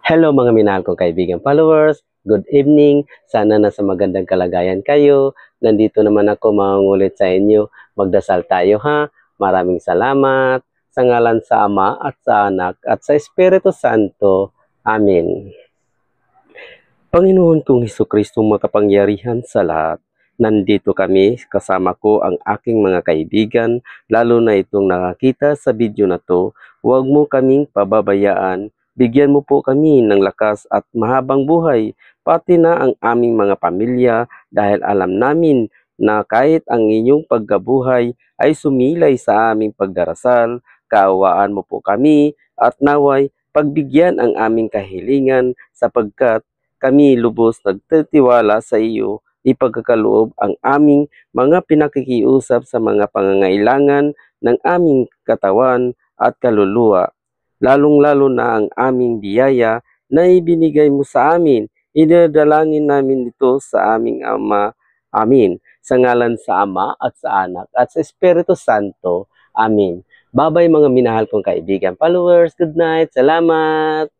Hello mga minahal kong kaibigan followers, good evening, sana nasa magandang kalagayan kayo. Nandito naman ako mangungulit sa inyo, magdasal tayo ha. Maraming salamat, sa ngalan sa Ama at sa Anak at sa Espiritu Santo. Amen. Panginoon kong Hesukristo makapangyarihan sa lahat, nandito kami, kasama ko ang aking mga kaibigan, lalo na itong nakakita sa video na to. Huwag mo kaming pababayaan, bigyan mo po kami ng lakas at mahabang buhay, pati na ang aming mga pamilya, dahil alam namin na kahit ang inyong pagkabuhay ay sumilay sa aming pagdarasal, kaawaan mo po kami at naway pagbigyan ang aming kahilingan sapagkat kami lubos nagtitiwala sa iyo, ipagkakaloob ang aming mga pinakikiusap sa mga pangangailangan ng aming katawan at kaluluwa, lalong-lalo na ang aming biyaya na ibinigay mo sa amin. Idadalangin namin ito sa aming Ama. Amin. Sa ngalan sa Ama at sa Anak at sa Espiritu Santo. Amin. Babay mga minahal kong kaibigan followers. Good night. Salamat.